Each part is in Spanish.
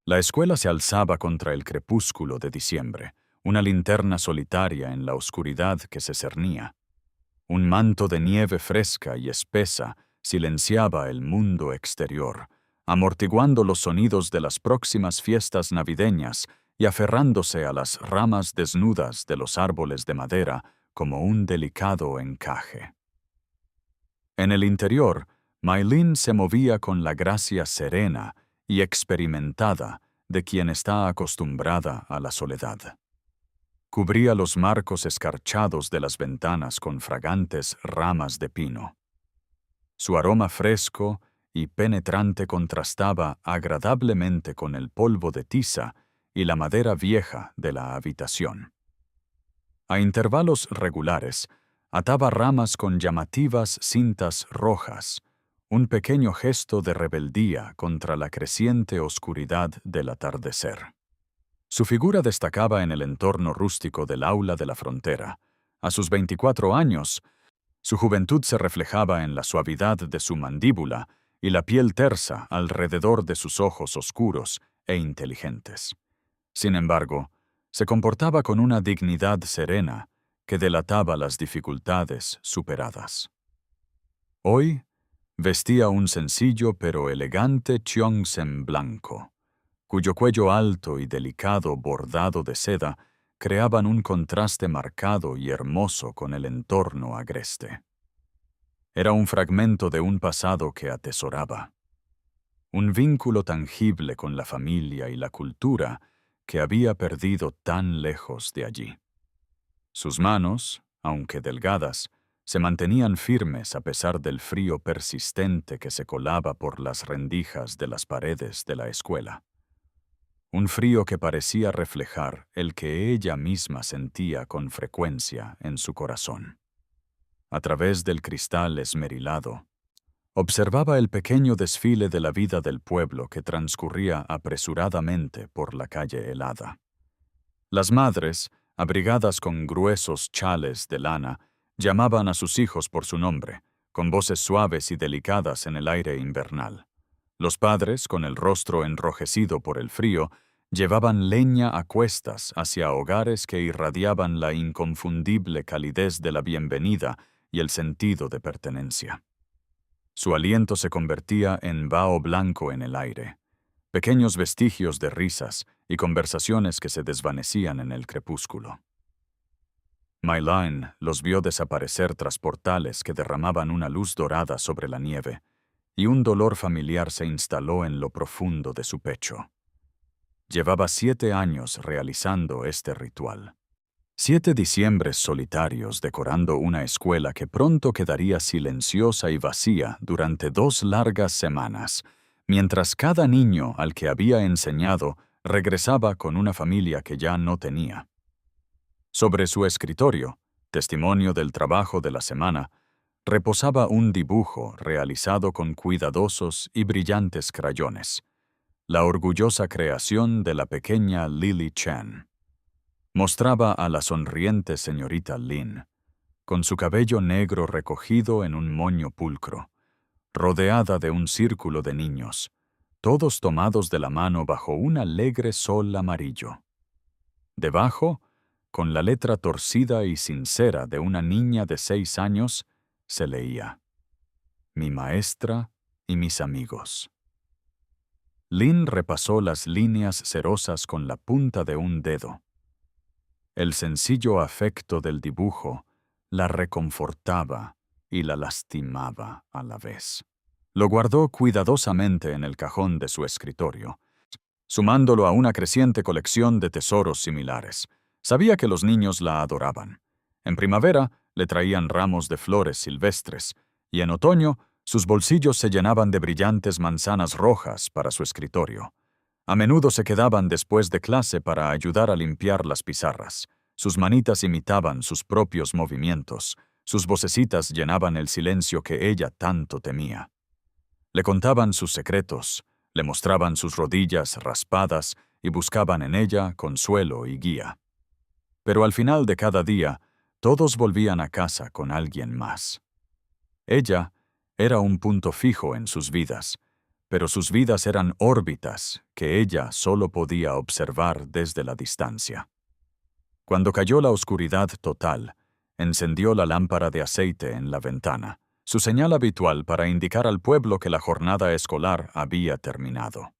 La escuela se alzaba contra el crepúsculo de diciembre, una linterna solitaria en la oscuridad que se cernía. Un manto de nieve fresca y espesa silenciaba el mundo exterior, amortiguando los sonidos de las próximas fiestas navideñas y aferrándose a las ramas desnudas de los árboles de madera como un delicado encaje. En el interior, Maylin se movía con la gracia serena y experimentada de quien está acostumbrada a la soledad. Cubría los marcos escarchados de las ventanas con fragantes ramas de pino. Su aroma fresco y penetrante contrastaba agradablemente con el polvo de tiza y la madera vieja de la habitación. A intervalos regulares, ataba ramas con llamativas cintas rojas, un pequeño gesto de rebeldía contra la creciente oscuridad del atardecer. Su figura destacaba en el entorno rústico del aula de la frontera. A sus 24 años, su juventud se reflejaba en la suavidad de su mandíbula y la piel tersa alrededor de sus ojos oscuros e inteligentes. Sin embargo, se comportaba con una dignidad serena que delataba las dificultades superadas. Hoy, vestía un sencillo pero elegante cheongsam blanco, cuyo cuello alto y delicado bordado de seda creaban un contraste marcado y hermoso con el entorno agreste. Era un fragmento de un pasado que atesoraba, un vínculo tangible con la familia y la cultura que había perdido tan lejos de allí. Sus manos, aunque delgadas, se mantenían firmes a pesar del frío persistente que se colaba por las rendijas de las paredes de la escuela. Un frío que parecía reflejar el que ella misma sentía con frecuencia en su corazón. A través del cristal esmerilado, observaba el pequeño desfile de la vida del pueblo que transcurría apresuradamente por la calle helada. Las madres, abrigadas con gruesos chales de lana, llamaban a sus hijos por su nombre, con voces suaves y delicadas en el aire invernal. Los padres, con el rostro enrojecido por el frío, llevaban leña a cuestas hacia hogares que irradiaban la inconfundible calidez de la bienvenida y el sentido de pertenencia. Su aliento se convertía en vaho blanco en el aire, pequeños vestigios de risas y conversaciones que se desvanecían en el crepúsculo. Maylin los vio desaparecer tras portales que derramaban una luz dorada sobre la nieve, y un dolor familiar se instaló en lo profundo de su pecho. Llevaba 7 años realizando este ritual. 7 diciembres solitarios decorando una escuela que pronto quedaría silenciosa y vacía durante 2 largas semanas, mientras cada niño al que había enseñado regresaba con una familia que ya no tenía. Sobre su escritorio, testimonio del trabajo de la semana, reposaba un dibujo realizado con cuidadosos y brillantes crayones, la orgullosa creación de la pequeña Lily Chen. Mostraba a la sonriente señorita Lin, con su cabello negro recogido en un moño pulcro, rodeada de un círculo de niños, todos tomados de la mano bajo un alegre sol amarillo. Debajo, con la letra torcida y sincera de una niña de 6 años, se leía: Mi maestra y mis amigos. Lin repasó las líneas cerosas con la punta de un dedo. El sencillo afecto del dibujo la reconfortaba y la lastimaba a la vez. Lo guardó cuidadosamente en el cajón de su escritorio, sumándolo a una creciente colección de tesoros similares. Sabía que los niños la adoraban. En primavera le traían ramos de flores silvestres, y en otoño sus bolsillos se llenaban de brillantes manzanas rojas para su escritorio. A menudo se quedaban después de clase para ayudar a limpiar las pizarras. Sus manitas imitaban sus propios movimientos, sus vocecitas llenaban el silencio que ella tanto temía. Le contaban sus secretos, le mostraban sus rodillas raspadas y buscaban en ella consuelo y guía. Pero al final de cada día, todos volvían a casa con alguien más. Ella era un punto fijo en sus vidas, pero sus vidas eran órbitas que ella solo podía observar desde la distancia. Cuando cayó la oscuridad total, encendió la lámpara de aceite en la ventana, su señal habitual para indicar al pueblo que la jornada escolar había terminado.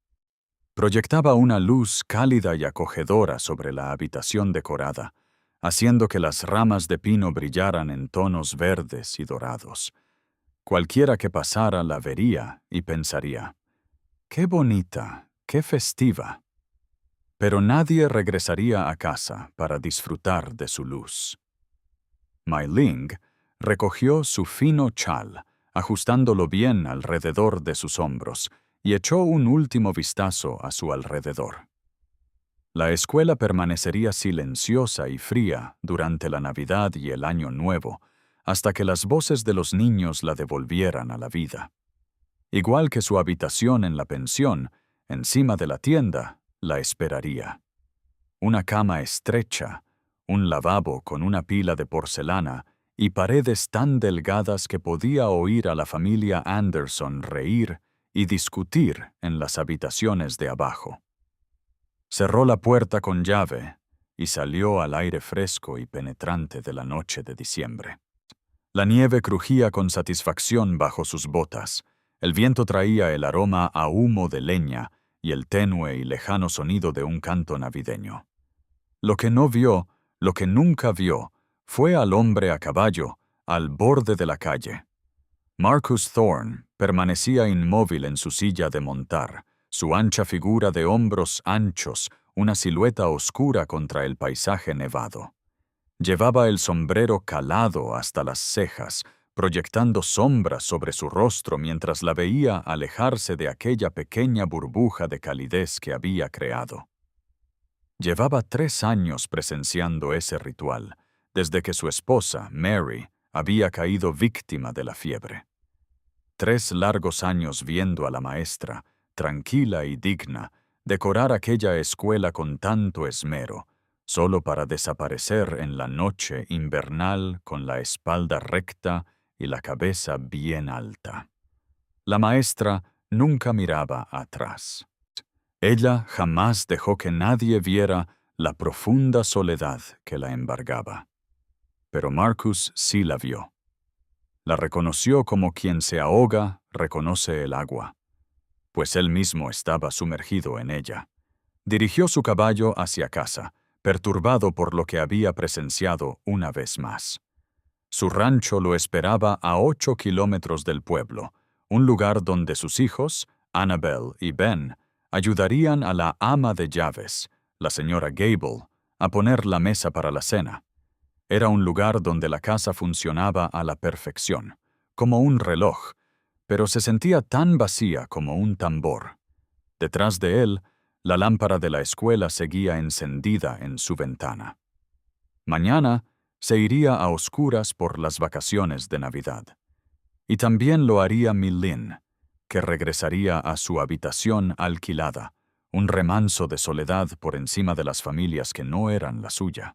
Proyectaba una luz cálida y acogedora sobre la habitación decorada, haciendo que las ramas de pino brillaran en tonos verdes y dorados. Cualquiera que pasara la vería y pensaría, ¡qué bonita, qué festiva! Pero nadie regresaría a casa para disfrutar de su luz. Mai Ling recogió su fino chal, ajustándolo bien alrededor de sus hombros, y echó un último vistazo a su alrededor. La escuela permanecería silenciosa y fría durante la Navidad y el Año Nuevo, hasta que las voces de los niños la devolvieran a la vida. Igual que su habitación en la pensión, encima de la tienda, la esperaría. Una cama estrecha, un lavabo con una pila de porcelana y paredes tan delgadas que podía oír a la familia Anderson reír y discutir en las habitaciones de abajo. Cerró la puerta con llave y salió al aire fresco y penetrante de la noche de diciembre. La nieve crujía con satisfacción bajo sus botas. El viento traía el aroma a humo de leña y el tenue y lejano sonido de un canto navideño. Lo que no vio, lo que nunca vio, fue al hombre a caballo, al borde de la calle. Marcus Thorne permanecía inmóvil en su silla de montar, su ancha figura de hombros anchos, una silueta oscura contra el paisaje nevado. Llevaba el sombrero calado hasta las cejas, proyectando sombras sobre su rostro mientras la veía alejarse de aquella pequeña burbuja de calidez que había creado. Llevaba 3 años presenciando ese ritual, desde que su esposa, Mary, había caído víctima de la fiebre. 3 largos años viendo a la maestra, tranquila y digna, decorar aquella escuela con tanto esmero, solo para desaparecer en la noche invernal con la espalda recta y la cabeza bien alta. La maestra nunca miraba atrás. Ella jamás dejó que nadie viera la profunda soledad que la embargaba. Pero Marcus sí la vio. La reconoció como quien se ahoga reconoce el agua, pues él mismo estaba sumergido en ella. Dirigió su caballo hacia casa, perturbado por lo que había presenciado una vez más. Su rancho lo esperaba a 8 kilómetros del pueblo, un lugar donde sus hijos, Annabel y Ben, ayudarían a la ama de llaves, la señora Gable, a poner la mesa para la cena. Era un lugar donde la casa funcionaba a la perfección, como un reloj, pero se sentía tan vacía como un tambor. Detrás de él, la lámpara de la escuela seguía encendida en su ventana. Mañana se iría a oscuras por las vacaciones de Navidad. Y también lo haría Mai Ling, que regresaría a su habitación alquilada, un remanso de soledad por encima de las familias que no eran la suya.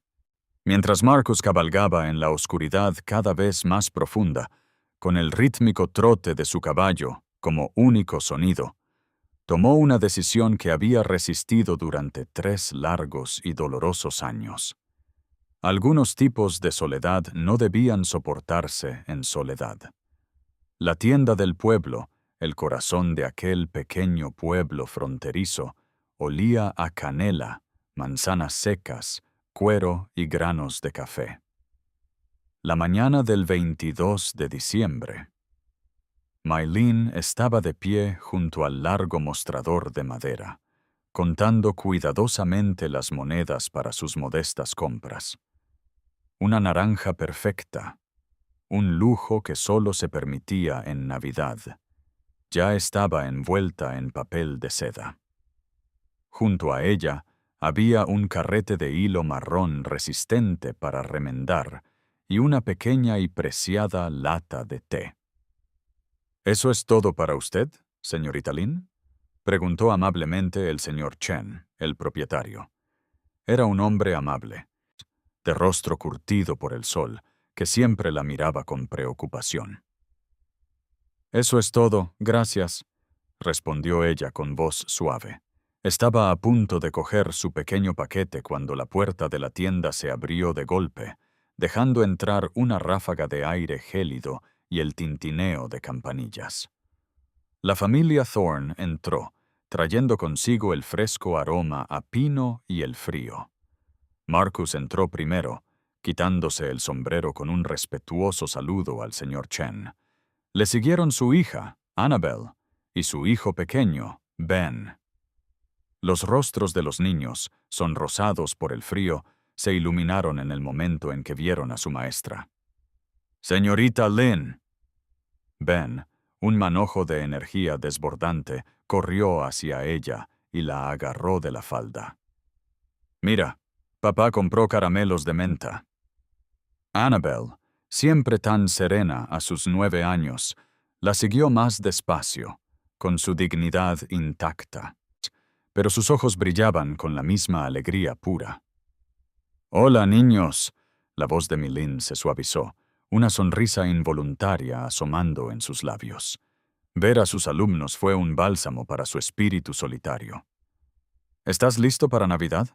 Mientras Marcus cabalgaba en la oscuridad cada vez más profunda, con el rítmico trote de su caballo como único sonido, tomó una decisión que había resistido durante 3 largos y dolorosos años. Algunos tipos de soledad no debían soportarse en soledad. La tienda del pueblo, el corazón de aquel pequeño pueblo fronterizo, olía a canela, manzanas secas, cuero y granos de café. La mañana del 22 de diciembre, Mai Ling estaba de pie junto al largo mostrador de madera, contando cuidadosamente las monedas para sus modestas compras. Una naranja perfecta, un lujo que solo se permitía en Navidad, ya estaba envuelta en papel de seda. Junto a ella había un carrete de hilo marrón resistente para remendar y una pequeña y preciada lata de té. ¿Eso es todo para usted, señorita Lin?, preguntó amablemente el señor Chen, el propietario. Era un hombre amable, de rostro curtido por el sol, que siempre la miraba con preocupación. «Eso es todo, gracias», respondió ella con voz suave. Estaba a punto de coger su pequeño paquete cuando la puerta de la tienda se abrió de golpe, dejando entrar una ráfaga de aire gélido y el tintineo de campanillas. La familia Thorne entró, trayendo consigo el fresco aroma a pino y el frío. Marcus entró primero, quitándose el sombrero con un respetuoso saludo al señor Chen. Le siguieron su hija, Annabel, y su hijo pequeño, Ben. Los rostros de los niños, sonrosados por el frío, se iluminaron en el momento en que vieron a su maestra. «Señorita Lynn». Ben, un manojo de energía desbordante, corrió hacia ella y la agarró de la falda. «Mira, papá compró caramelos de menta». Annabel, siempre tan serena a sus 9 años, la siguió más despacio, con su dignidad intacta, pero sus ojos brillaban con la misma alegría pura. «Hola, niños», la voz de Milin se suavizó, una sonrisa involuntaria asomando en sus labios. Ver a sus alumnos fue un bálsamo para su espíritu solitario. «¿Estás listo para Navidad?»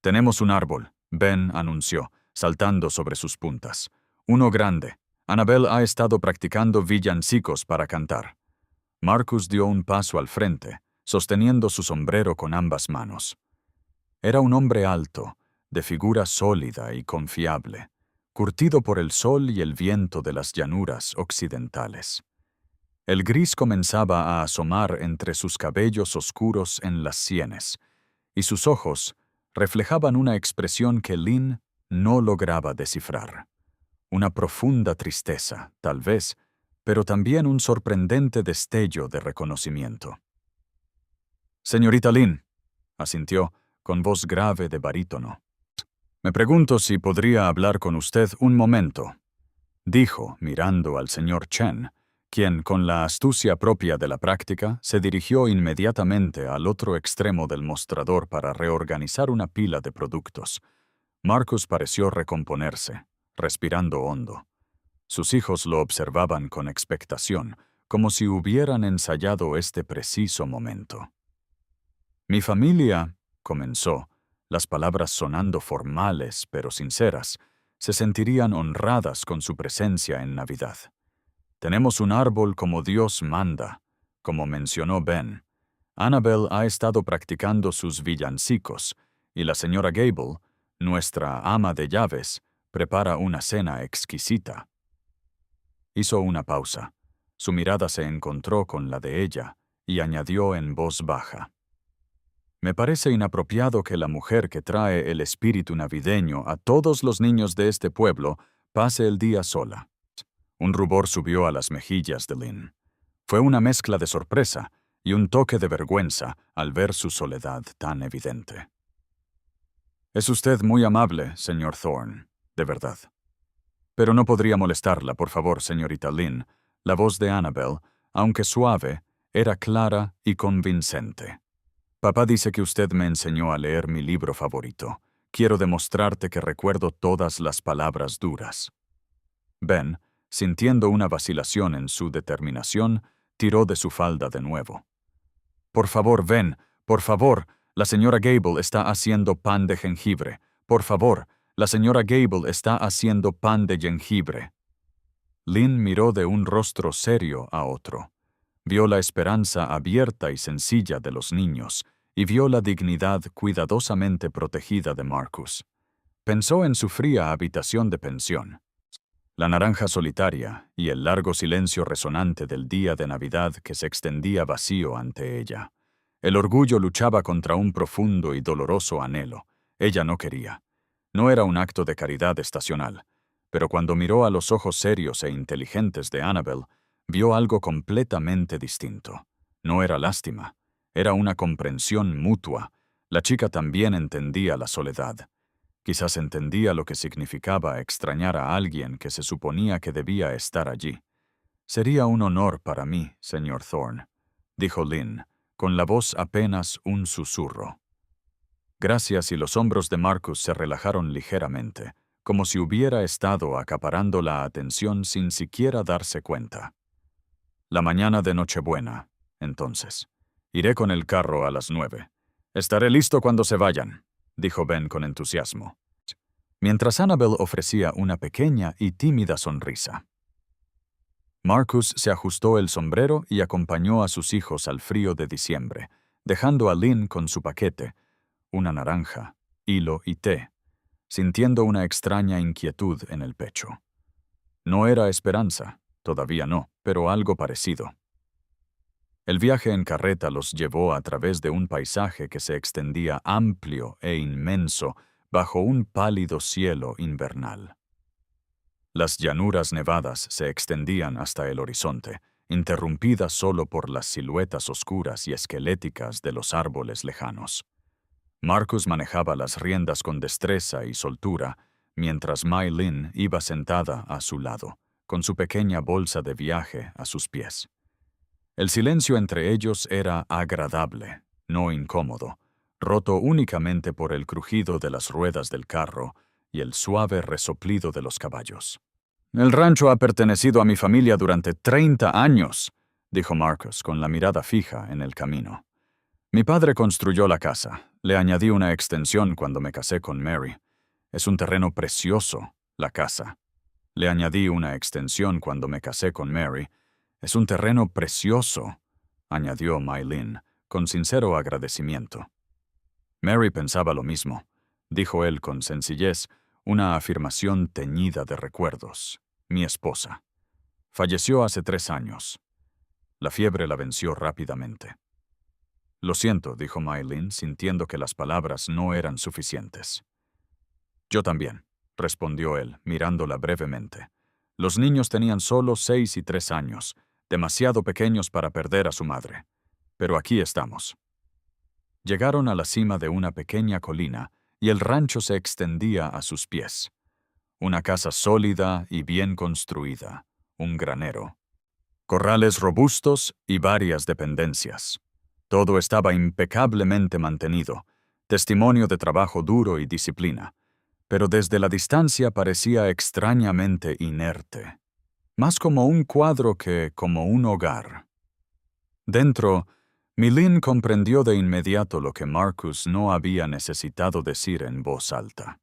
«Tenemos un árbol», Ben anunció, saltando sobre sus puntas. «Uno grande. Annabel ha estado practicando villancicos para cantar». Marcus dio un paso al frente, sosteniendo su sombrero con ambas manos. Era un hombre alto, de figura sólida y confiable, curtido por el sol y el viento de las llanuras occidentales. El gris comenzaba a asomar entre sus cabellos oscuros en las sienes, y sus ojos reflejaban una expresión que Lynn no lograba descifrar. Una profunda tristeza, tal vez, pero también un sorprendente destello de reconocimiento. «Señorita Lynn», asintió, con voz grave de barítono. «Me pregunto si podría hablar con usted un momento», dijo, mirando al señor Chen, quien, con la astucia propia de la práctica, se dirigió inmediatamente al otro extremo del mostrador para reorganizar una pila de productos. Marcus pareció recomponerse, respirando hondo. Sus hijos lo observaban con expectación, como si hubieran ensayado este preciso momento. «Mi familia», comenzó, las palabras sonando formales pero sinceras, se sentirían honradas con su presencia en Navidad. «Tenemos un árbol como Dios manda», como mencionó Ben. Annabel ha estado practicando sus villancicos, y la señora Gable, nuestra ama de llaves, prepara una cena exquisita. Hizo una pausa. Su mirada se encontró con la de ella, y añadió en voz baja: «Me parece inapropiado que la mujer que trae el espíritu navideño a todos los niños de este pueblo pase el día sola». Un rubor subió a las mejillas de Lynn. Fue una mezcla de sorpresa y un toque de vergüenza al ver su soledad tan evidente. «Es usted muy amable, señor Thorne, de verdad. Pero no podría molestarla, por favor, señorita Lynn». La voz de Annabel, aunque suave, era clara y convincente. «Papá dice que usted me enseñó a leer mi libro favorito. Quiero demostrarte que recuerdo todas las palabras duras». Ben, sintiendo una vacilación en su determinación, tiró de su falda de nuevo. «Por favor, Ben, por favor, la señora Gable está haciendo pan de jengibre. Por favor, la señora Gable está haciendo pan de jengibre». Lynn miró de un rostro serio a otro. Vio la esperanza abierta y sencilla de los niños, y vio la dignidad cuidadosamente protegida de Marcus. Pensó en su fría habitación de pensión, la naranja solitaria y el largo silencio resonante del día de Navidad que se extendía vacío ante ella. El orgullo luchaba contra un profundo y doloroso anhelo. Ella no quería. No era un acto de caridad estacional, pero cuando miró a los ojos serios e inteligentes de Annabel, vio algo completamente distinto. No era lástima, era una comprensión mutua. La chica también entendía la soledad. Quizás entendía lo que significaba extrañar a alguien que se suponía que debía estar allí. «Sería un honor para mí, señor Thorne», dijo Lynn, con la voz apenas un susurro. Gracias, y los hombros de Marcus se relajaron ligeramente, como si hubiera estado acaparando la atención sin siquiera darse cuenta. La mañana de Nochebuena, entonces. Iré con el carro a las 9. Estaré listo cuando se vayan, dijo Ben con entusiasmo, mientras Annabel ofrecía una pequeña y tímida sonrisa. Marcus se ajustó el sombrero y acompañó a sus hijos al frío de diciembre, dejando a Lynn con su paquete, una naranja, hilo y té, sintiendo una extraña inquietud en el pecho. No era esperanza, todavía no, pero algo parecido. El viaje en carreta los llevó a través de un paisaje que se extendía amplio e inmenso bajo un pálido cielo invernal. Las llanuras nevadas se extendían hasta el horizonte, interrumpidas solo por las siluetas oscuras y esqueléticas de los árboles lejanos. Marcus manejaba las riendas con destreza y soltura, mientras Mai Lin iba sentada a su lado, con su pequeña bolsa de viaje a sus pies. El silencio entre ellos era agradable, no incómodo, roto únicamente por el crujido de las ruedas del carro y el suave resoplido de los caballos. «El rancho ha pertenecido a mi familia durante 30 años», dijo Marcus con la mirada fija en el camino. «Mi padre construyó la casa. Le añadí una extensión cuando me casé con Mary. Es un terreno precioso, la casa. Le añadí una extensión cuando me casé con Mary. Es un terreno precioso», añadió Mai Lin, con sincero agradecimiento. Mary pensaba lo mismo, dijo él con sencillez, una afirmación teñida de recuerdos. «Mi esposa. Falleció hace 3 años. La fiebre la venció rápidamente». «Lo siento», dijo Mai Lin, sintiendo que las palabras no eran suficientes. «Yo también», respondió él, mirándola brevemente. «Los niños tenían solo 6 y 3 años, demasiado pequeños para perder a su madre. Pero aquí estamos». Llegaron a la cima de una pequeña colina y el rancho se extendía a sus pies. Una casa sólida y bien construida, un granero, corrales robustos y varias dependencias. Todo estaba impecablemente mantenido, testimonio de trabajo duro y disciplina, pero desde la distancia parecía extrañamente inerte, más como un cuadro que como un hogar. Dentro, Lynn comprendió de inmediato lo que Marcus no había necesitado decir en voz alta.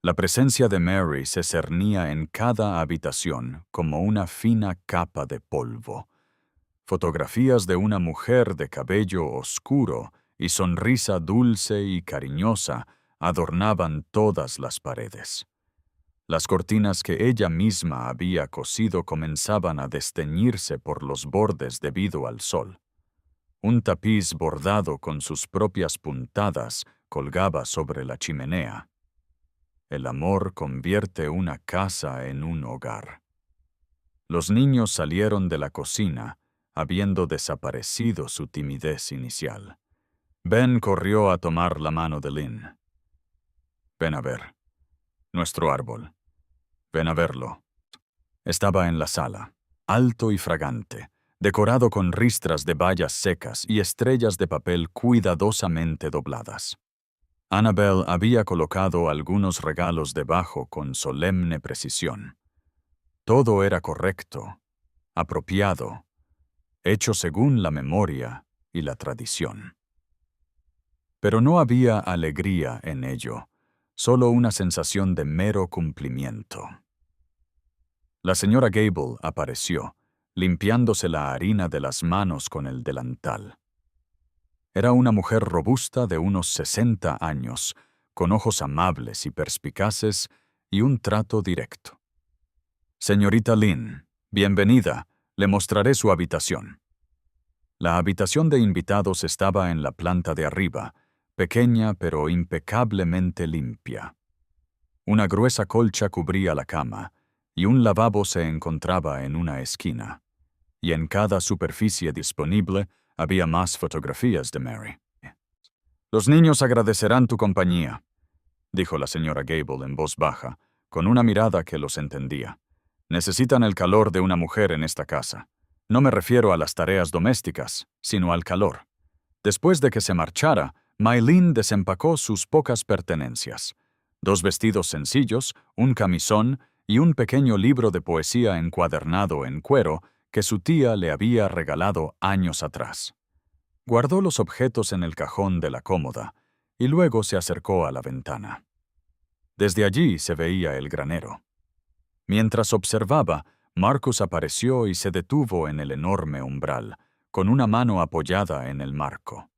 La presencia de Mary se cernía en cada habitación como una fina capa de polvo. Fotografías de una mujer de cabello oscuro y sonrisa dulce y cariñosa adornaban todas las paredes. Las cortinas que ella misma había cosido comenzaban a desteñirse por los bordes debido al sol. Un tapiz bordado con sus propias puntadas colgaba sobre la chimenea. El amor convierte una casa en un hogar. Los niños salieron de la cocina, habiendo desaparecido su timidez inicial. Ben corrió a tomar la mano de Lynn. «Ven a ver. Nuestro árbol. Ven a verlo». Estaba en la sala, alto y fragante, decorado con ristras de bayas secas y estrellas de papel cuidadosamente dobladas. Annabel había colocado algunos regalos debajo con solemne precisión. Todo era correcto, apropiado, hecho según la memoria y la tradición. Pero no había alegría en ello, solo una sensación de mero cumplimiento. La señora Gable apareció, limpiándose la harina de las manos con el delantal. Era una mujer robusta de unos 60 años, con ojos amables y perspicaces y un trato directo. «Señorita Lynn, bienvenida, le mostraré su habitación». La habitación de invitados estaba en la planta de arriba, pequeña pero impecablemente limpia. Una gruesa colcha cubría la cama, y un lavabo se encontraba en una esquina. Y en cada superficie disponible había más fotografías de Mary. «Los niños agradecerán tu compañía», dijo la señora Gable en voz baja, con una mirada que los entendía. «Necesitan el calor de una mujer en esta casa. No me refiero a las tareas domésticas, sino al calor». Después de que se marchara, Mai Lin desempacó sus pocas pertenencias: 2 vestidos sencillos, un camisón y un pequeño libro de poesía encuadernado en cuero que su tía le había regalado años atrás. Guardó los objetos en el cajón de la cómoda y luego se acercó a la ventana. Desde allí se veía el granero. Mientras observaba, Marcus apareció y se detuvo en el enorme umbral, con una mano apoyada en el marco.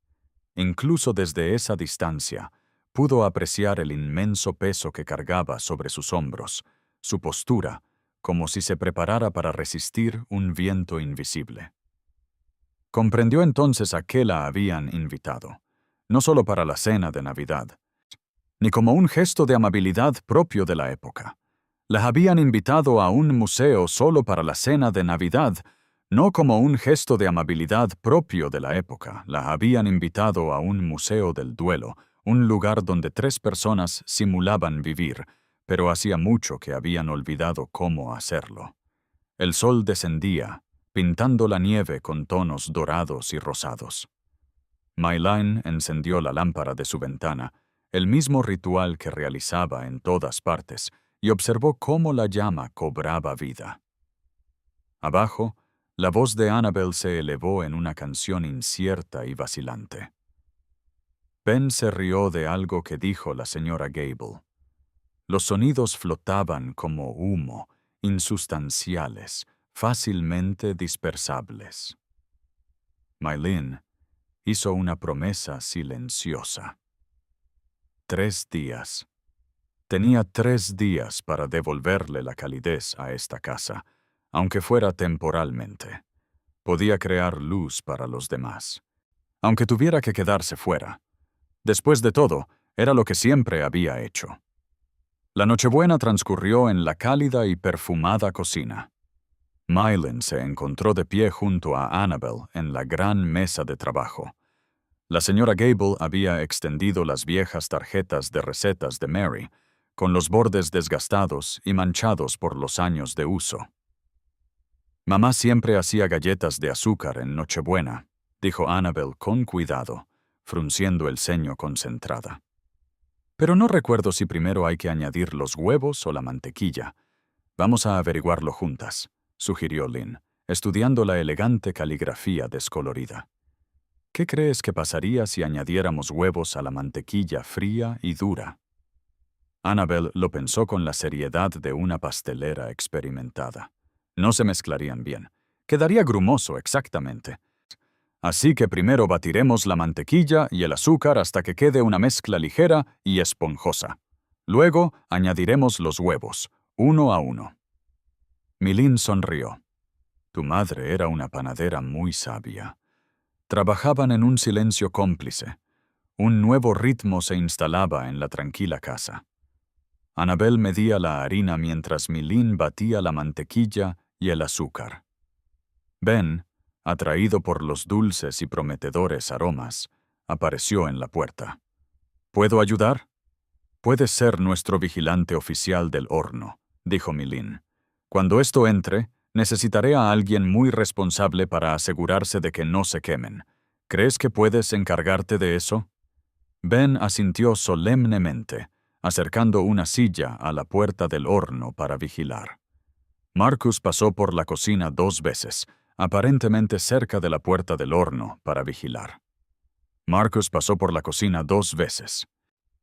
Incluso desde esa distancia, pudo apreciar el inmenso peso que cargaba sobre sus hombros, su postura, como si se preparara para resistir un viento invisible. Comprendió entonces a qué la habían invitado, no solo para la cena de Navidad, ni como un gesto de amabilidad propio de la época. La habían invitado a un museo solo para la cena de Navidad, no como un gesto de amabilidad propio de la época. La habían invitado a un museo del duelo, un lugar donde 3 personas simulaban vivir, pero hacía mucho que habían olvidado cómo hacerlo. El sol descendía, pintando la nieve con tonos dorados y rosados. Mayline encendió la lámpara de su ventana, el mismo ritual que realizaba en todas partes, y observó cómo la llama cobraba vida. Abajo, la voz de Annabel se elevó en una canción incierta y vacilante. Ben se rió de algo que dijo la señora Gable. Los sonidos flotaban como humo, insustanciales, fácilmente dispersables. Mayline hizo una promesa silenciosa. 3 días. Tenía 3 días para devolverle la calidez a esta casa, aunque fuera temporalmente. Podía crear luz para los demás, aunque tuviera que quedarse fuera. Después de todo, era lo que siempre había hecho. La Nochebuena transcurrió en la cálida y perfumada cocina. Mayline se encontró de pie junto a Annabel en la gran mesa de trabajo. La señora Gable había extendido las viejas tarjetas de recetas de Mary, con los bordes desgastados y manchados por los años de uso. Mamá siempre hacía galletas de azúcar en Nochebuena, dijo Annabel con cuidado, frunciendo el ceño concentrada. Pero no recuerdo si primero hay que añadir los huevos o la mantequilla. Vamos a averiguarlo juntas, sugirió Lynn, estudiando la elegante caligrafía descolorida. ¿Qué crees que pasaría si añadiéramos huevos a la mantequilla fría y dura? Annabel lo pensó con la seriedad de una pastelera experimentada. No se mezclarían bien. Quedaría grumoso, exactamente. Así que primero batiremos la mantequilla y el azúcar hasta que quede una mezcla ligera y esponjosa. Luego añadiremos los huevos, uno a uno. Milín sonrió. Tu madre era una panadera muy sabia. Trabajaban en un silencio cómplice. Un nuevo ritmo se instalaba en la tranquila casa. Annabel medía la harina mientras Milín batía la mantequilla y el azúcar. Ben, atraído por los dulces y prometedores aromas, apareció en la puerta. ¿Puedo ayudar? Puedes ser nuestro vigilante oficial del horno, dijo Milín. Cuando esto entre, necesitaré a alguien muy responsable para asegurarse de que no se quemen. ¿Crees que puedes encargarte de eso? Ben asintió solemnemente, acercando una silla a la puerta del horno para vigilar. Marcus pasó por la cocina 2 veces, aparentemente cerca de la puerta del horno, para vigilar. Marcus pasó por la cocina 2 veces,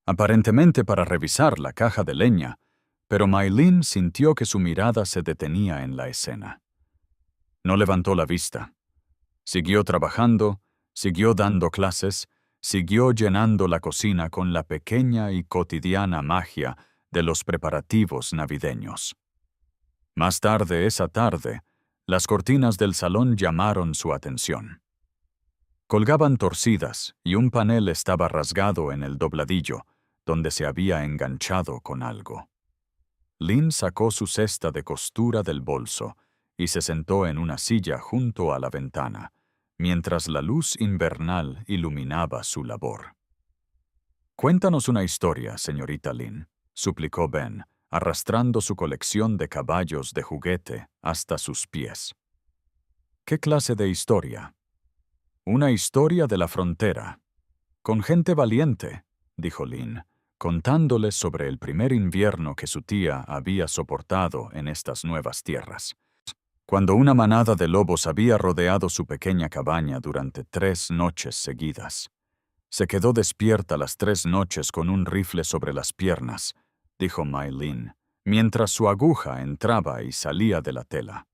aparentemente para revisar la caja de leña, pero Mayline sintió que su mirada se detenía en la escena. No levantó la vista. Siguió trabajando, siguió dando clases, siguió llenando la cocina con la pequeña y cotidiana magia de los preparativos navideños. Más tarde esa tarde, las cortinas del salón llamaron su atención. Colgaban torcidas y un panel estaba rasgado en el dobladillo, donde se había enganchado con algo. Lynn sacó su cesta de costura del bolso y se sentó en una silla junto a la ventana, mientras la luz invernal iluminaba su labor. «Cuéntanos una historia, señorita Lynn», suplicó Ben, arrastrando su colección de caballos de juguete hasta sus pies. «¿Qué clase de historia?» «Una historia de la frontera. Con gente valiente», dijo Lynn, contándoles sobre el primer invierno que su tía había soportado en estas nuevas tierras. Cuando una manada de lobos había rodeado su pequeña cabaña durante 3 noches seguidas. Se quedó despierta las 3 noches con un rifle sobre las piernas, dijo Mai Lin, mientras su aguja entraba y salía de la tela.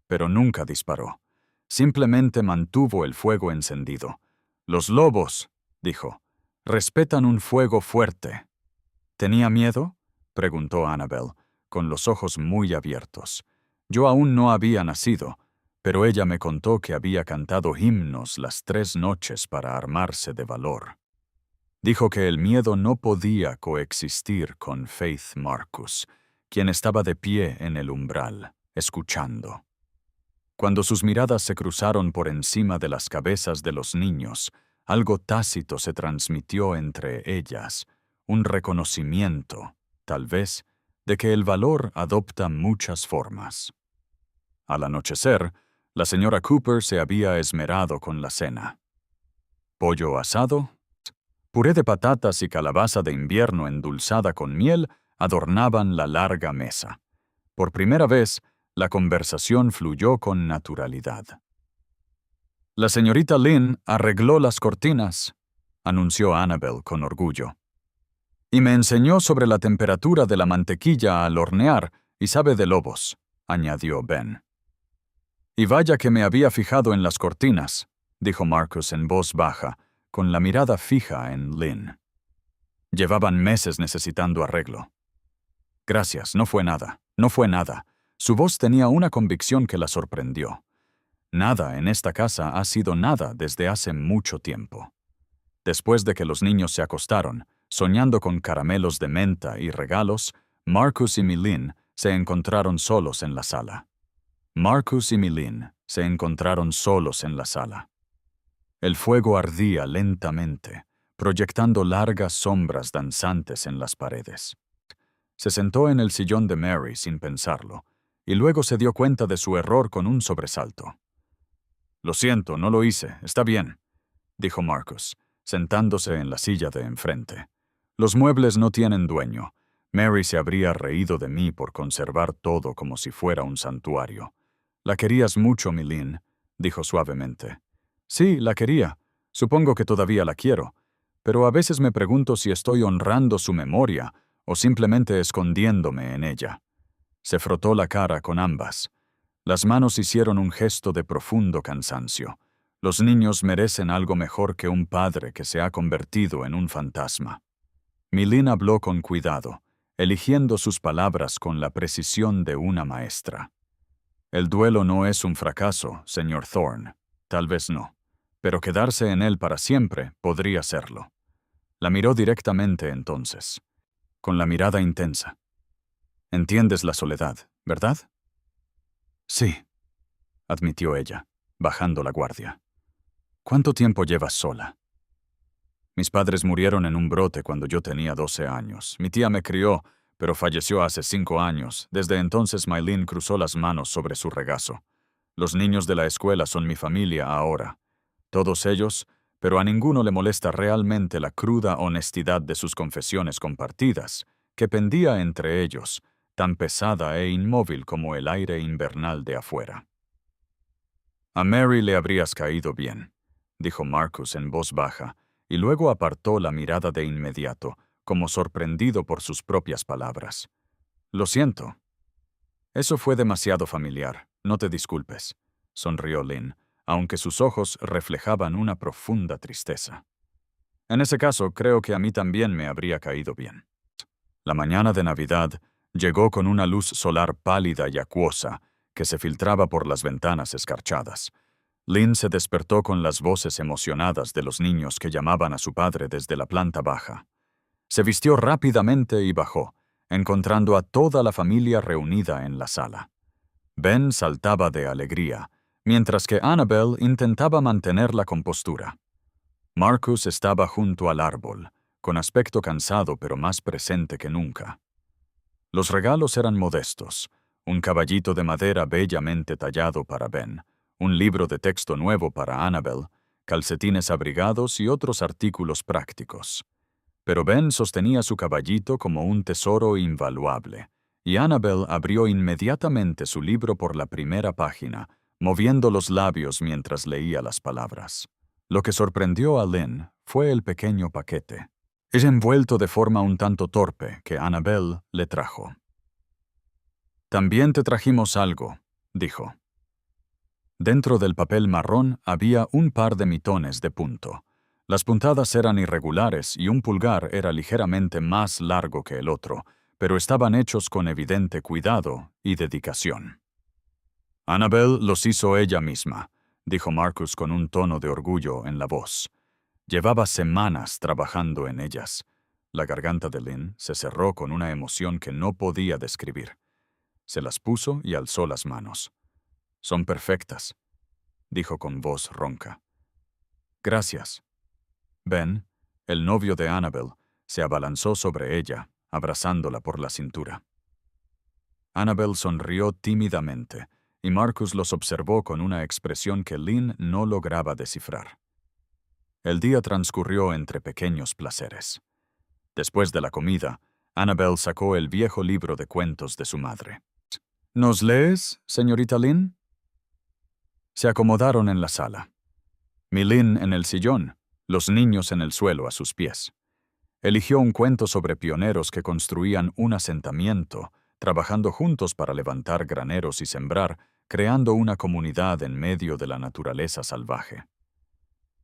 Pero nunca disparó. Simplemente mantuvo el fuego encendido. Los lobos, dijo, respetan un fuego fuerte. ¿Tenía miedo?, preguntó Annabel, con los ojos muy abiertos. Yo aún no había nacido, pero ella me contó que había cantado himnos las 3 noches para armarse de valor. Dijo que el miedo no podía coexistir con Faith Marcus, quien estaba de pie en el umbral, escuchando. Cuando sus miradas se cruzaron por encima de las cabezas de los niños, algo tácito se transmitió entre ellas, un reconocimiento, tal vez, de que el valor adopta muchas formas. Al anochecer, la señora Cooper se había esmerado con la cena. Pollo asado, puré de patatas y calabaza de invierno endulzada con miel adornaban la larga mesa. Por primera vez, la conversación fluyó con naturalidad. La señorita Lin arregló las cortinas, anunció Annabel con orgullo. Y me enseñó sobre la temperatura de la mantequilla al hornear y sabe de lobos, añadió Ben. Y vaya que me había fijado en las cortinas, dijo Marcus en voz baja, con la mirada fija en Lin. Llevaban meses necesitando arreglo. Gracias, no fue nada, no fue nada. Su voz tenía una convicción que la sorprendió. Nada en esta casa ha sido nada desde hace mucho tiempo. Después de que los niños se acostaron, soñando con caramelos de menta y regalos, Marcus y Milin se encontraron solos en la sala. El fuego ardía lentamente, proyectando largas sombras danzantes en las paredes. Se sentó en el sillón de Mary sin pensarlo, y luego se dio cuenta de su error con un sobresalto. «Lo siento, no lo hice, está bien», dijo Marcus, sentándose en la silla de enfrente. «Los muebles no tienen dueño. Mary se habría reído de mí por conservar todo como si fuera un santuario. «La querías mucho, Milin», dijo suavemente. «Sí, la quería. Supongo que todavía la quiero. Pero a veces me pregunto si estoy honrando su memoria o simplemente escondiéndome en ella». Se frotó la cara con ambas. Las manos hicieron un gesto de profundo cansancio. Los niños merecen algo mejor que un padre que se ha convertido en un fantasma. Milin habló con cuidado, eligiendo sus palabras con la precisión de una maestra. «El duelo no es un fracaso, señor Thorne. Tal vez no. Pero quedarse en él para siempre podría serlo». La miró directamente entonces, con la mirada intensa. «Entiendes la soledad, ¿verdad?» «Sí», admitió ella, bajando la guardia. «¿Cuánto tiempo llevas sola?» «Mis padres murieron en un brote cuando yo tenía 12 años. Mi tía me crió, pero falleció hace 5 años. Desde entonces Maylin cruzó las manos sobre su regazo. Los niños de la escuela son mi familia ahora. Todos ellos, pero a ninguno le molesta realmente la cruda honestidad de sus confesiones compartidas, que pendía entre ellos, tan pesada e inmóvil como el aire invernal de afuera. «A Mary le habrías caído bien», dijo Marcus en voz baja, y luego apartó la mirada de inmediato, como sorprendido por sus propias palabras. «Lo siento». «Eso fue demasiado familiar, no te disculpes», sonrió Lin, aunque sus ojos reflejaban una profunda tristeza. «En ese caso, creo que a mí también me habría caído bien». La mañana de Navidad llegó con una luz solar pálida y acuosa que se filtraba por las ventanas escarchadas. Lin se despertó con las voces emocionadas de los niños que llamaban a su padre desde la planta baja. Se vistió rápidamente y bajó, encontrando a toda la familia reunida en la sala. Ben saltaba de alegría, mientras que Annabel intentaba mantener la compostura. Marcus estaba junto al árbol, con aspecto cansado pero más presente que nunca. Los regalos eran modestos: un caballito de madera bellamente tallado para Ben, un libro de texto nuevo para Annabel, calcetines abrigados y otros artículos prácticos. Pero Ben sostenía su caballito como un tesoro invaluable, y Annabel abrió inmediatamente su libro por la primera página, moviendo los labios mientras leía las palabras. Lo que sorprendió a Lynn fue el pequeño paquete. Es envuelto de forma un tanto torpe que Annabel le trajo. «También te trajimos algo», dijo. Dentro del papel marrón había un par de mitones de punto. Las puntadas eran irregulares y un pulgar era ligeramente más largo que el otro, pero estaban hechos con evidente cuidado y dedicación. «Annabel los hizo ella misma», dijo Marcus con un tono de orgullo en la voz. Llevaba semanas trabajando en ellas. La garganta de Lynn se cerró con una emoción que no podía describir. Se las puso y alzó las manos. «Son perfectas», dijo con voz ronca. «Gracias». Ben, el novio de Annabel, se abalanzó sobre ella, abrazándola por la cintura. Annabel sonrió tímidamente, y Marcus los observó con una expresión que Lynn no lograba descifrar. El día transcurrió entre pequeños placeres. Después de la comida, Annabel sacó el viejo libro de cuentos de su madre. «¿Nos lees, señorita Lynn?» Se acomodaron en la sala. Mi Lynn en el sillón, los niños en el suelo a sus pies. Eligió un cuento sobre pioneros que construían un asentamiento, trabajando juntos para levantar graneros y sembrar, creando una comunidad en medio de la naturaleza salvaje.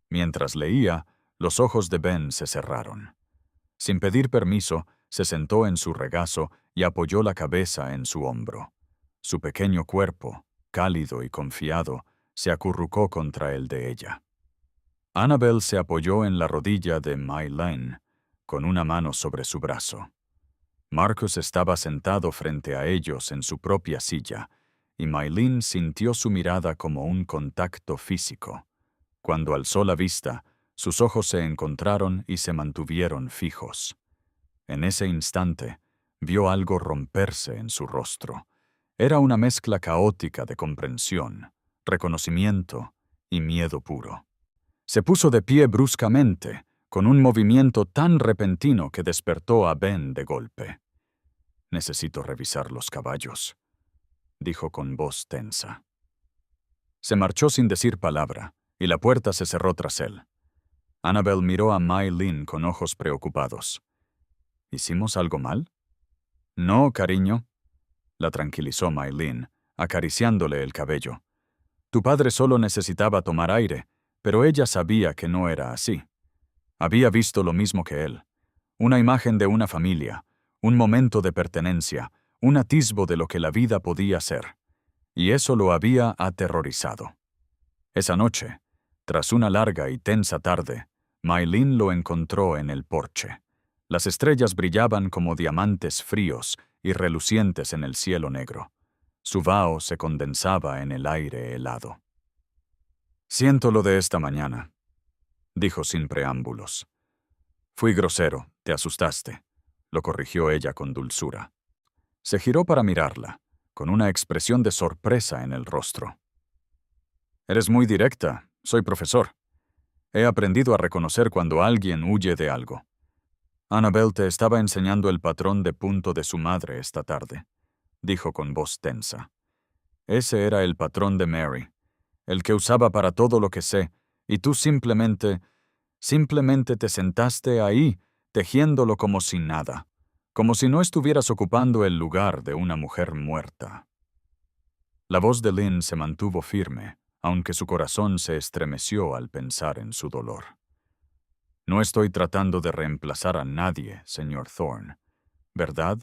Mientras leía, los ojos de Ben se cerraron. Sin pedir permiso, se sentó en su regazo y apoyó la cabeza en su hombro. Su pequeño cuerpo, cálido y confiado, se acurrucó contra el de ella. Annabel se apoyó en la rodilla de My Lynn, con una mano sobre su brazo. Marcus estaba sentado frente a ellos en su propia silla, y My Lynn sintió su mirada como un contacto físico. Cuando alzó la vista, sus ojos se encontraron y se mantuvieron fijos. En ese instante, vio algo romperse en su rostro. Era una mezcla caótica de comprensión, reconocimiento y miedo puro. Se puso de pie bruscamente, con un movimiento tan repentino que despertó a Ben de golpe. «Necesito revisar los caballos», dijo con voz tensa. Se marchó sin decir palabra, y la puerta se cerró tras él. Annabel miró a My Lynn con ojos preocupados. «¿Hicimos algo mal?» «No, cariño», la tranquilizó My Lynn, acariciándole el cabello. «Tu padre solo necesitaba tomar aire, pero ella sabía que no era así. Había visto lo mismo que él. Una imagen de una familia, un momento de pertenencia, un atisbo de lo que la vida podía ser. Y eso lo había aterrorizado. Esa noche, tras una larga y tensa tarde, My Lynn lo encontró en el porche. Las estrellas brillaban como diamantes fríos y relucientes en el cielo negro. Su vaho se condensaba en el aire helado. «Siento lo de esta mañana», dijo sin preámbulos. «Fui grosero, te asustaste», lo corrigió ella con dulzura. Se giró para mirarla, con una expresión de sorpresa en el rostro. «Eres muy directa, soy profesor. He aprendido a reconocer cuando alguien huye de algo. Annabel te estaba enseñando el patrón de punto de su madre esta tarde», dijo con voz tensa. «Ese era el patrón de Mary, el que usaba para todo lo que sé, y tú simplemente te sentaste ahí, tejiéndolo como si nada, como si no estuvieras ocupando el lugar de una mujer muerta». La voz de Lynn se mantuvo firme, aunque su corazón se estremeció al pensar en su dolor. «No estoy tratando de reemplazar a nadie, señor Thorne, ¿verdad?»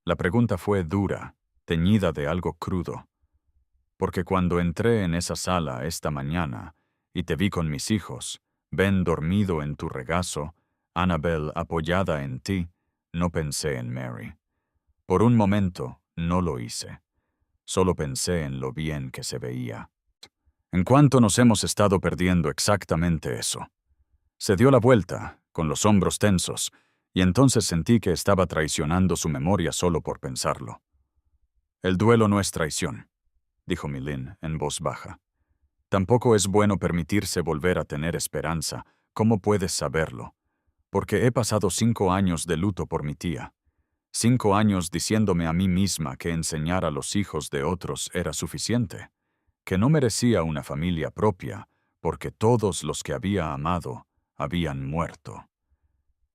La pregunta fue dura, teñida de algo crudo. «Porque cuando entré en esa sala esta mañana y te vi con mis hijos, Ben dormido en tu regazo, Annabel apoyada en ti, no pensé en Mary. Por un momento no lo hice. Solo pensé en lo bien que se veía. En cuanto nos hemos estado perdiendo exactamente eso». Se dio la vuelta, con los hombros tensos, y entonces sentí que estaba traicionando su memoria solo por pensarlo. «El duelo no es traición», dijo Mi Lynn en voz baja. «Tampoco es bueno permitirse volver a tener esperanza. ¿Cómo puedes saberlo? Porque he pasado 5 años de luto por mi tía. 5 años diciéndome a mí misma que enseñar a los hijos de otros era suficiente, que no merecía una familia propia, porque todos los que había amado habían muerto.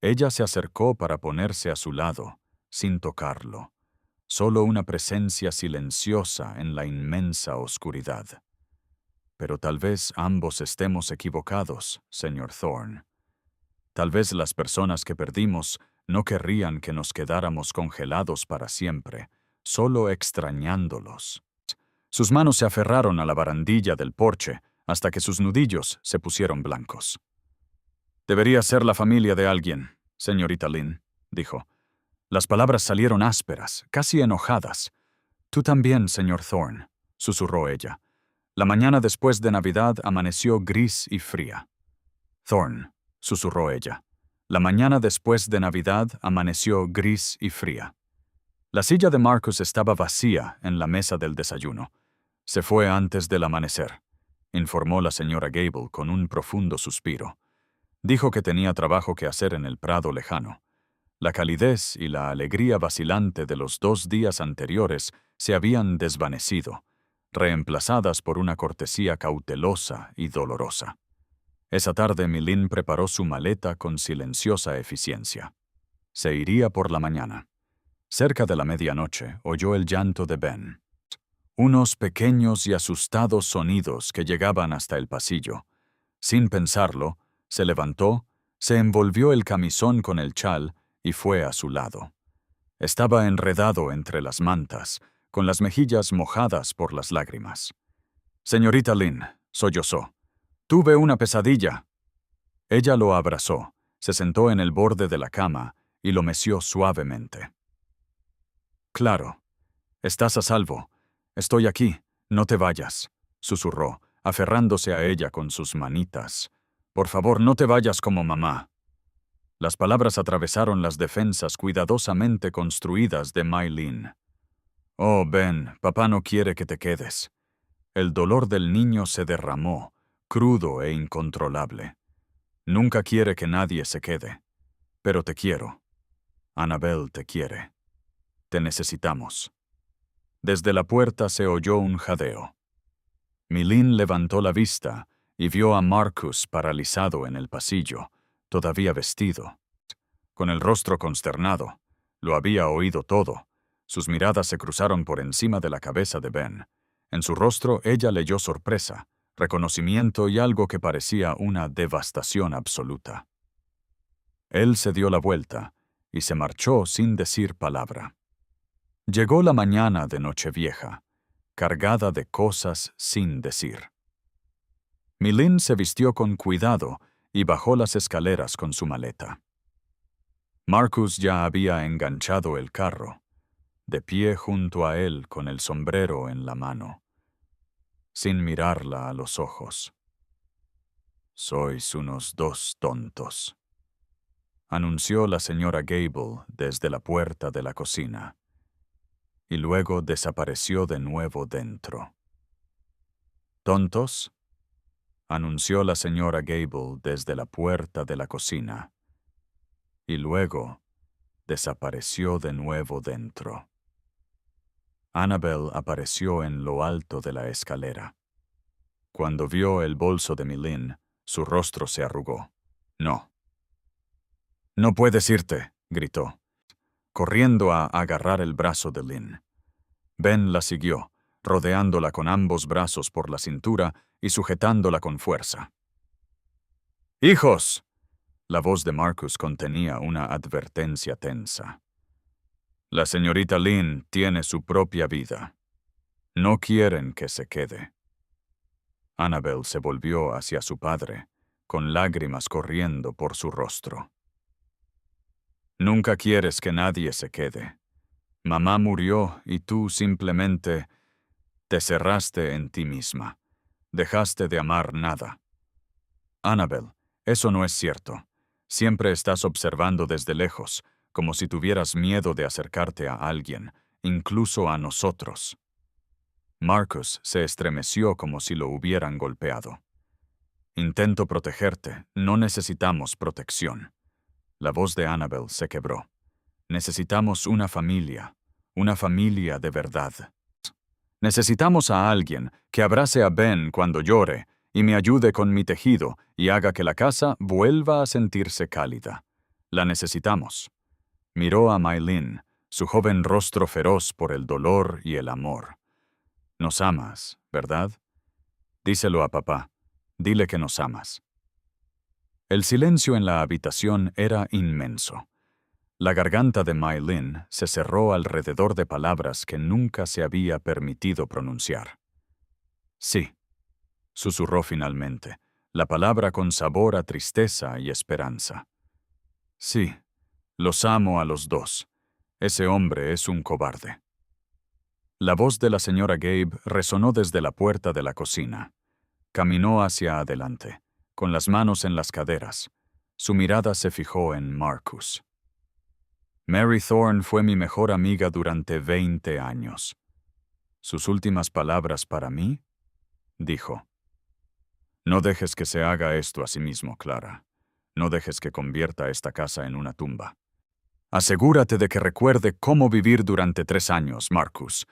Ella se acercó para ponerse a su lado, sin tocarlo, solo una presencia silenciosa en la inmensa oscuridad. Pero tal vez ambos estemos equivocados, señor Thorne. Tal vez las personas que perdimos no querrían que nos quedáramos congelados para siempre, solo extrañándolos. Sus manos se aferraron a la barandilla del porche hasta que sus nudillos se pusieron blancos. «Debería ser la familia de alguien, señorita Lynn», dijo. Las palabras salieron ásperas, casi enojadas. «Tú también, señor Thorne», susurró ella. La mañana después de Navidad amaneció gris y fría. «Thorne», susurró ella. La mañana después de Navidad amaneció gris y fría. La silla de Marcus estaba vacía en la mesa del desayuno. «Se fue antes del amanecer», informó la señora Gable con un profundo suspiro. Dijo que tenía trabajo que hacer en el prado lejano. La calidez y la alegría vacilante de los 2 días anteriores se habían desvanecido, reemplazadas por una cortesía cautelosa y dolorosa. Esa tarde Milín preparó su maleta con silenciosa eficiencia. Se iría por la mañana. Cerca de la medianoche oyó el llanto de Ben. Unos pequeños y asustados sonidos que llegaban hasta el pasillo. Sin pensarlo, se levantó, se envolvió el camisón con el chal y fue a su lado. Estaba enredado entre las mantas, con las mejillas mojadas por las lágrimas. «Señorita Lynn», sollozó, «tuve una pesadilla». Ella lo abrazó, se sentó en el borde de la cama y lo meció suavemente. «Claro, estás a salvo. Estoy aquí, no te vayas», susurró, aferrándose a ella con sus manitas. «Por favor, no te vayas como mamá». Las palabras atravesaron las defensas cuidadosamente construidas de Mai Lin. «Oh, Ben, papá no quiere que te quedes». El dolor del niño se derramó, crudo e incontrolable. «Nunca quiere que nadie se quede. Pero te quiero. Annabel te quiere. Te necesitamos». Desde la puerta se oyó un jadeo. Milín levantó la vista y vio a Marcus paralizado en el pasillo, todavía vestido, con el rostro consternado. Lo había oído todo. Sus miradas se cruzaron por encima de la cabeza de Ben. En su rostro ella leyó sorpresa, reconocimiento y algo que parecía una devastación absoluta. Él se dio la vuelta y se marchó sin decir palabra. Llegó la mañana de Nochevieja, cargada de cosas sin decir. Milín se vistió con cuidado y bajó las escaleras con su maleta. Marcus ya había enganchado el carro, de pie junto a él con el sombrero en la mano, sin mirarla a los ojos. «Sois unos 2 tontos», anunció la señora Gable desde la puerta de la cocina, y luego desapareció de nuevo dentro. «¿Tontos?», anunció la señora Gable desde la puerta de la cocina, y luego desapareció de nuevo dentro. Annabel apareció en lo alto de la escalera. Cuando vio el bolso de Milín, su rostro se arrugó. «No. No puedes irte», gritó, corriendo a agarrar el brazo de Lynn. Ben la siguió, rodeándola con ambos brazos por la cintura y sujetándola con fuerza. «¡Hijos!», la voz de Marcus contenía una advertencia tensa. «La señorita Lynn tiene su propia vida. No quieren que se quede». Annabel se volvió hacia su padre, con lágrimas corriendo por su rostro. «Nunca quieres que nadie se quede. Mamá murió y tú simplemente te cerraste en ti misma. Dejaste de amar nada». «Annabel, eso no es cierto. Siempre estás observando desde lejos, como si tuvieras miedo de acercarte a alguien, incluso a nosotros». Marcus se estremeció como si lo hubieran golpeado. «Intento protegerte, no necesitamos protección». La voz de Annabel se quebró. Necesitamos una familia de verdad. Necesitamos a alguien que abrace a Ben cuando llore y me ayude con mi tejido y haga que la casa vuelva a sentirse cálida. La necesitamos. Miró a Maylin, su joven rostro feroz por el dolor y el amor. Nos amas, ¿verdad? Díselo a papá. Dile que nos amas. El silencio en la habitación era inmenso. La garganta de Maylin se cerró alrededor de palabras que nunca se había permitido pronunciar. Sí, susurró finalmente, la palabra con sabor a tristeza y esperanza. Sí, los amo a los dos. Ese hombre es un cobarde. La voz de la señora Gabe resonó desde la puerta de la cocina. Caminó hacia adelante, con las manos en las caderas. Su mirada se fijó en Marcus. Mary Thorne fue mi mejor amiga durante 20 años. ¿Sus últimas palabras para mí? Dijo. No dejes que se haga esto a sí mismo, Clara. No dejes que convierta esta casa en una tumba. Asegúrate de que recuerde cómo vivir durante 3 años, Marcus.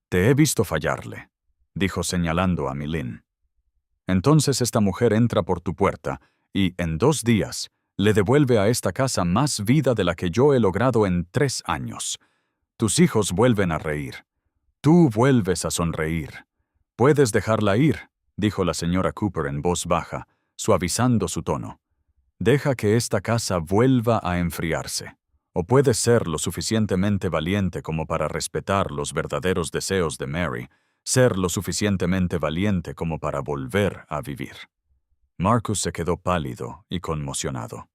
Te he visto fallarle, dijo señalando a Maylin. Entonces esta mujer entra por tu puerta y, en 2 días, le devuelve a esta casa más vida de la que yo he logrado en 3 años. Tus hijos vuelven a reír. Tú vuelves a sonreír. Puedes dejarla ir, dijo la señora Cooper en voz baja, suavizando su tono. Deja que esta casa vuelva a enfriarse. O puedes ser lo suficientemente valiente como para respetar los verdaderos deseos de Mary, ser lo suficientemente valiente como para volver a vivir. Marcus se quedó pálido y conmocionado.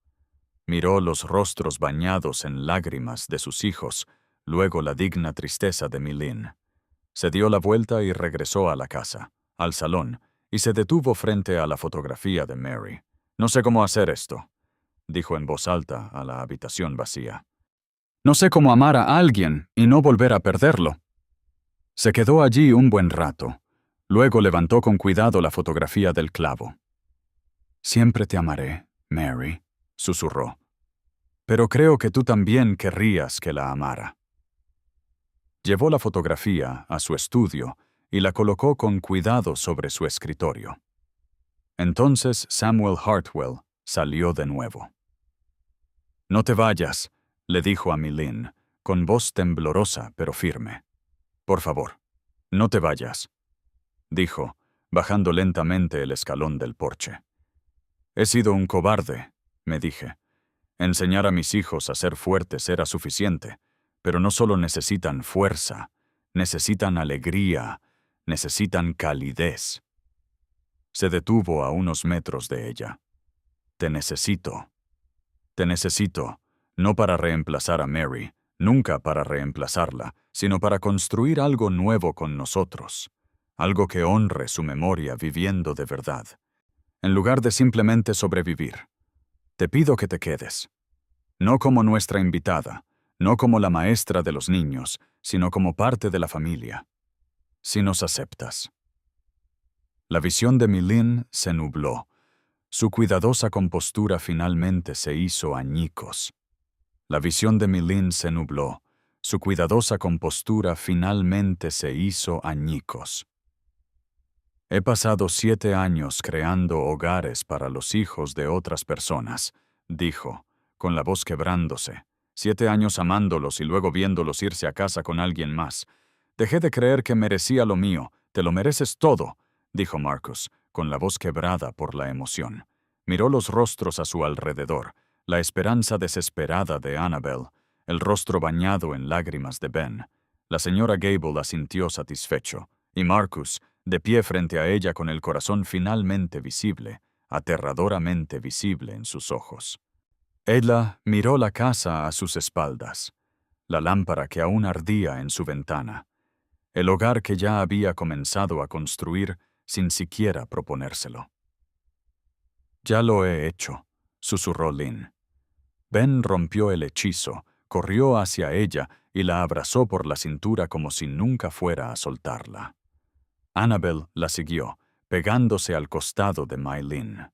Miró los rostros bañados en lágrimas de sus hijos, luego la digna tristeza de Maylin. Se dio la vuelta y regresó a la casa, al salón, y se detuvo frente a la fotografía de Mary. No sé cómo hacer esto, dijo en voz alta a la habitación vacía. No sé cómo amar a alguien y no volver a perderlo. Se quedó allí un buen rato. Luego levantó con cuidado la fotografía del clavo. Siempre te amaré, Mary, susurró. Pero creo que tú también querrías que la amara. Llevó la fotografía a su estudio y la colocó con cuidado sobre su escritorio. Entonces Samuel Hartwell salió de nuevo. No te vayas, le dijo a Maylin, con voz temblorosa pero firme. Por favor, no te vayas, dijo, bajando lentamente el escalón del porche. He sido un cobarde, me dije. Enseñar a mis hijos a ser fuertes era suficiente, pero no solo necesitan fuerza, necesitan alegría, necesitan calidez. Se detuvo a unos metros de ella. Te necesito. Te necesito, no para reemplazar a Mary, nunca para reemplazarla, sino para construir algo nuevo con nosotros, algo que honre su memoria viviendo de verdad, en lugar de simplemente sobrevivir. Te pido que te quedes. No como nuestra invitada, no como la maestra de los niños, sino como parte de la familia. Si nos aceptas. La visión de Maylin se nubló. Su cuidadosa compostura finalmente se hizo añicos. La visión de Maylin se nubló. Su cuidadosa compostura finalmente se hizo añicos. He pasado 7 años creando hogares para los hijos de otras personas, dijo, con la voz quebrándose. 7 años amándolos y luego viéndolos irse a casa con alguien más. Dejé de creer que merecía lo mío. Te lo mereces todo, dijo Marcus, con la voz quebrada por la emoción. Miró los rostros a su alrededor, la esperanza desesperada de Annabel, el rostro bañado en lágrimas de Ben. La señora Gable asintió satisfecho, y Marcus, de pie frente a ella con el corazón finalmente visible, aterradoramente visible en sus ojos. Ella miró la casa a sus espaldas, la lámpara que aún ardía en su ventana, el hogar que ya había comenzado a construir sin siquiera proponérselo. Ya lo he hecho, susurró Lynn. Ben rompió el hechizo, corrió hacia ella y la abrazó por la cintura como si nunca fuera a soltarla. Annabel la siguió, pegándose al costado de Maylin.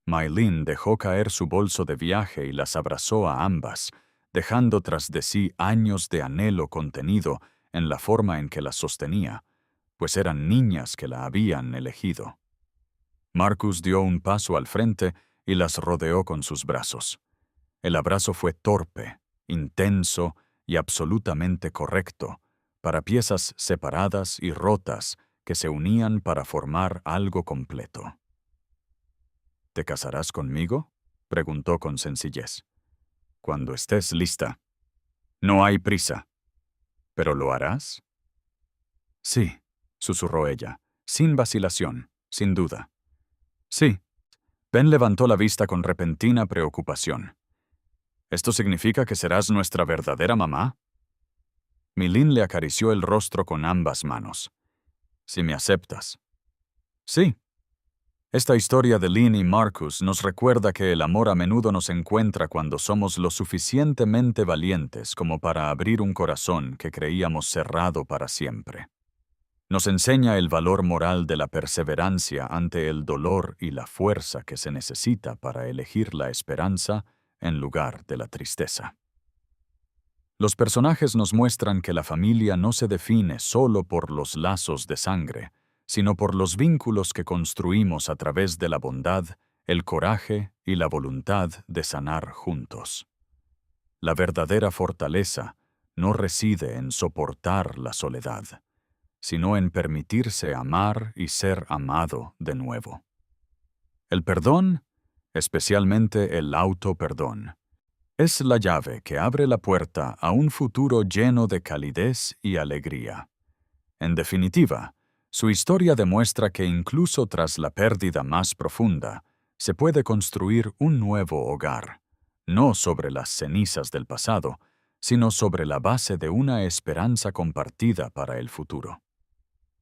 Maylin dejó caer su bolso de viaje y las abrazó a ambas, dejando tras de sí años de anhelo contenido en la forma en que las sostenía, pues eran niñas que la habían elegido. Marcus dio un paso al frente y las rodeó con sus brazos. El abrazo fue torpe, intenso y absolutamente correcto, para piezas separadas y rotas que se unían para formar algo completo. ¿Te casarás conmigo?, preguntó con sencillez. Cuando estés lista. No hay prisa. ¿Pero lo harás? Sí, susurró ella, sin vacilación, sin duda. Sí. Ben levantó la vista con repentina preocupación. ¿Esto significa que serás nuestra verdadera mamá? Milín le acarició el rostro con ambas manos. Si me aceptas. Sí. Esta historia de Lynn y Marcus nos recuerda que el amor a menudo nos encuentra cuando somos lo suficientemente valientes como para abrir un corazón que creíamos cerrado para siempre. Nos enseña el valor moral de la perseverancia ante el dolor y la fuerza que se necesita para elegir la esperanza en lugar de la tristeza. Los personajes nos muestran que la familia no se define solo por los lazos de sangre, sino por los vínculos que construimos a través de la bondad, el coraje y la voluntad de sanar juntos. La verdadera fortaleza no reside en soportar la soledad, sino en permitirse amar y ser amado de nuevo. El perdón, especialmente el autoperdón, es la llave que abre la puerta a un futuro lleno de calidez y alegría. En definitiva, su historia demuestra que incluso tras la pérdida más profunda, se puede construir un nuevo hogar, no sobre las cenizas del pasado, sino sobre la base de una esperanza compartida para el futuro.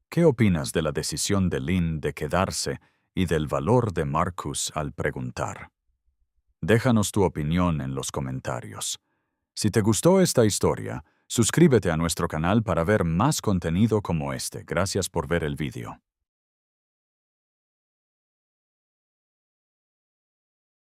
¿Qué opinas de la decisión de Lynn de quedarse y del valor de Marcus al preguntar? Déjanos tu opinión en los comentarios. Si te gustó esta historia, suscríbete a nuestro canal para ver más contenido como este. Gracias por ver el vídeo.